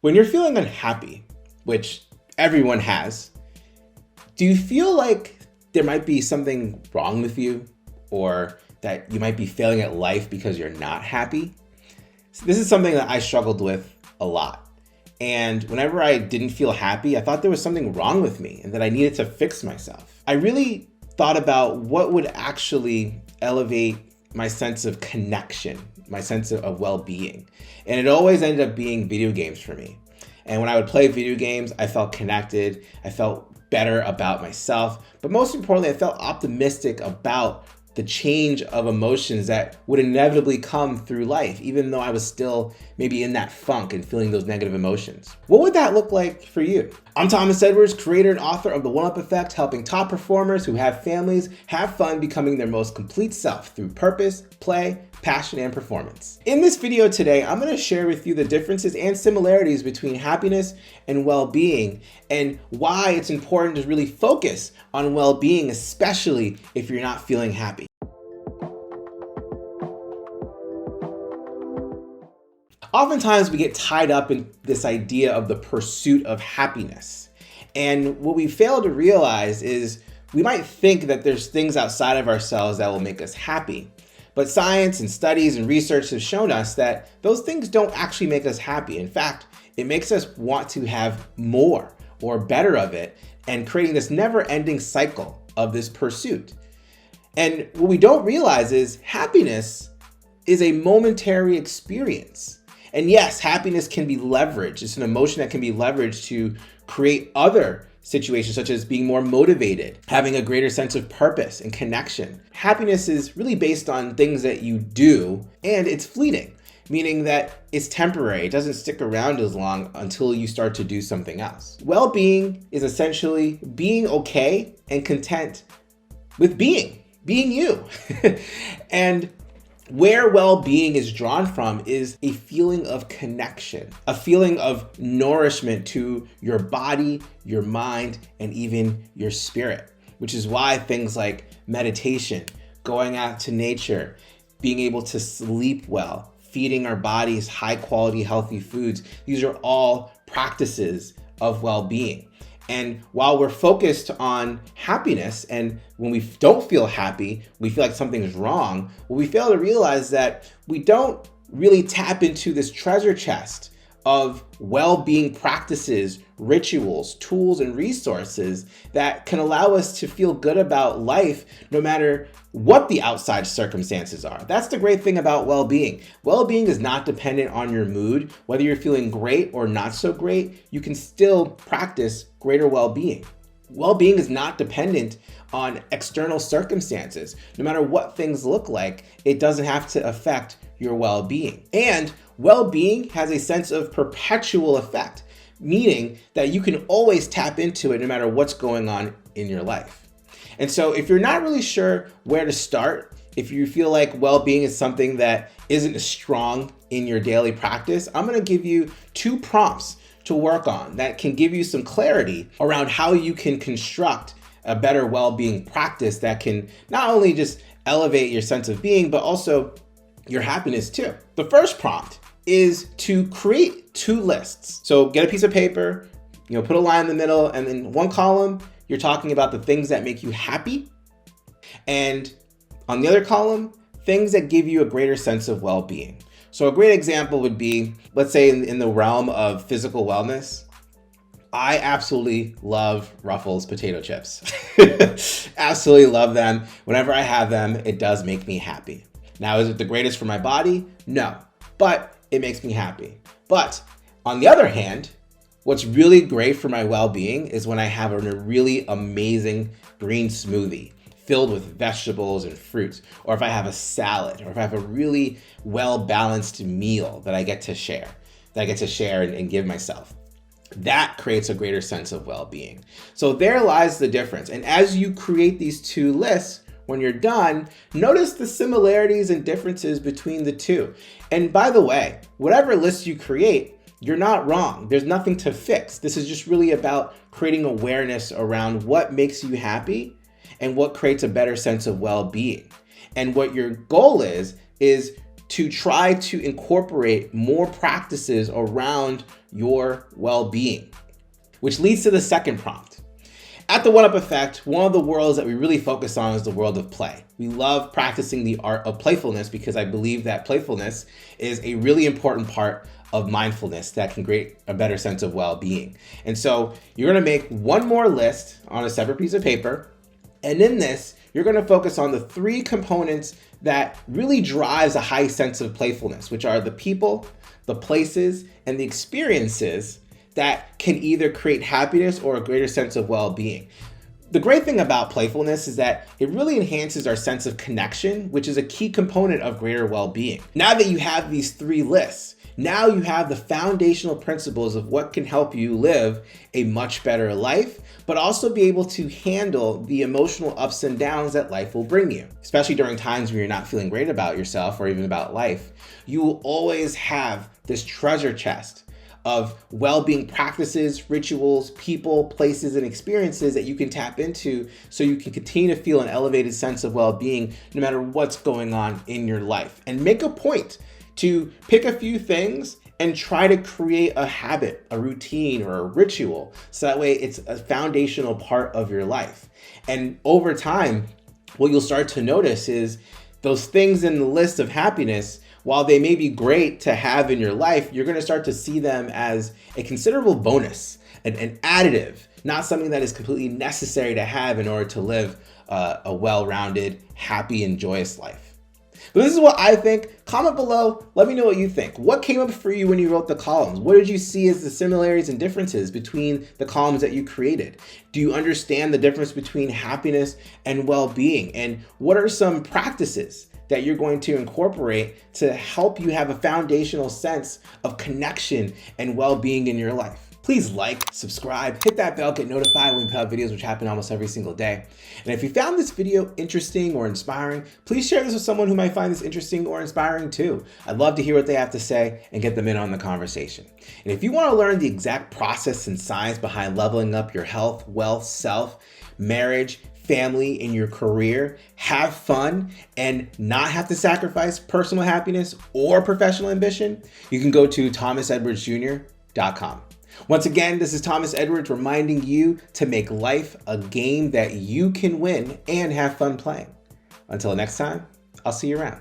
When you're feeling unhappy, which everyone has, do you feel like there might be something wrong with you, or that you might be failing at life because you're not happy? So this is something that I struggled with a lot. And whenever I didn't feel happy, I thought there was something wrong with me and that I needed to fix myself. I really thought about what would actually elevate my sense of connection, my sense of well-being. And it always ended up being video games for me. And when I would play video games, I felt connected, I felt better about myself, but most importantly, I felt optimistic about the change of emotions that would inevitably come through life, even though I was still maybe in that funk and feeling those negative emotions. What would that look like for you? I'm Thomas Edwards, creator and author of The 1-Up Effect, helping top performers who have families have fun becoming their most complete self through purpose, play, passion, and performance. In this video today, I'm gonna share with you the differences and similarities between happiness and well-being, and why it's important to really focus on well-being, especially if you're not feeling happy. Oftentimes we get tied up in this idea of the pursuit of happiness. And what we fail to realize is we might think that there's things outside of ourselves that will make us happy. But science and studies and research have shown us that those things don't actually make us happy. In fact, it makes us want to have more or better of it, and creating this never-ending cycle of this pursuit. And what we don't realize is happiness is a momentary experience. And yes, happiness can be leveraged. It's an emotion that can be leveraged to create other situations, such as being more motivated, having a greater sense of purpose and connection. Happiness is really based on things that you do, and it's fleeting, meaning that it's temporary. It doesn't stick around as long until you start to do something else. Well-being is essentially being okay and content with being you. And where well-being is drawn from is a feeling of connection, a feeling of nourishment to your body, your mind, and even your spirit, which is why things like meditation, going out to nature, being able to sleep well, feeding our bodies high-quality, healthy foods, these are all practices of well-being. And while we're focused on happiness, and when we don't feel happy, we feel like something's wrong, well, we fail to realize that we don't really tap into this treasure chest of well-being practices, rituals, tools, and resources that can allow us to feel good about life no matter what the outside circumstances are. That's the great thing about well-being. Well-being is not dependent on your mood. Whether you're feeling great or not so great, you can still practice greater well-being. Well-being is not dependent on external circumstances. No matter what things look like, it doesn't have to affect your well-being. And well-being has a sense of perpetual effect, meaning that you can always tap into it no matter what's going on in your life. And so if you're not really sure where to start, if you feel like well-being is something that isn't as strong in your daily practice, I'm gonna give you 2 prompts to work on that can give you some clarity around how you can construct a better well-being practice that can not only just elevate your sense of being, but also your happiness too. The first prompt is to create 2 lists. So get a piece of paper, put a line in the middle, and in one column, you're talking about the things that make you happy. And on the other column, things that give you a greater sense of well-being. So a great example would be, let's say in the realm of physical wellness, I absolutely love Ruffles potato chips. Absolutely love them. Whenever I have them, it does make me happy. Now, is it the greatest for my body? No, but it makes me happy. But on the other hand, what's really great for my well-being is when I have a really amazing green smoothie filled with vegetables and fruits, or if I have a salad, or if I have a really well-balanced meal that I get to share, and give myself. That creates a greater sense of well-being. So there lies the difference. And as you create these 2 lists, when you're done, notice the similarities and differences between the 2. And by the way, whatever list you create, you're not wrong. There's nothing to fix. This is just really about creating awareness around what makes you happy and what creates a better sense of well-being. And what your goal is to try to incorporate more practices around your well-being, which leads to the second prompt. At the One-Up Effect, one of the worlds that we really focus on is the world of play. We love practicing the art of playfulness because I believe that playfulness is a really important part of mindfulness that can create a better sense of well-being. And so you're gonna make one more list on a separate piece of paper. And in this, you're gonna focus on the 3 components that really drives a high sense of playfulness, which are the people, the places, and the experiences that can either create happiness or a greater sense of well-being. The great thing about playfulness is that it really enhances our sense of connection, which is a key component of greater well-being. Now that you have these 3 lists, now you have the foundational principles of what can help you live a much better life, but also be able to handle the emotional ups and downs that life will bring you. Especially during times when you're not feeling great about yourself or even about life, you will always have this treasure chest of well-being practices, rituals, people, places, and experiences that you can tap into so you can continue to feel an elevated sense of well-being no matter what's going on in your life. And make a point to pick a few things and try to create a habit, a routine, or a ritual, so that way it's a foundational part of your life. And over time, what you'll start to notice is those things in the list of happiness, while they may be great to have in your life, you're gonna start to see them as a considerable bonus, an additive, not something that is completely necessary to have in order to live a well-rounded, happy, and joyous life. But this is what I think. Comment below, let me know what you think. What came up for you when you wrote the columns? What did you see as the similarities and differences between the columns that you created? Do you understand the difference between happiness and well-being? And what are some practices that you're going to incorporate to help you have a foundational sense of connection and well-being in your life? Please like, subscribe, hit that bell, get notified when we put out videos, which happen almost every single day. And if you found this video interesting or inspiring, please share this with someone who might find this interesting or inspiring too. I'd love to hear what they have to say and get them in on the conversation. And if you want to learn the exact process and science behind leveling up your health, wealth, self, marriage, family, and your career, have fun, and not have to sacrifice personal happiness or professional ambition, you can go to thomasedwardsjr.com. Once again, this is Thomas Edwards reminding you to make life a game that you can win and have fun playing. Until next time, I'll see you around.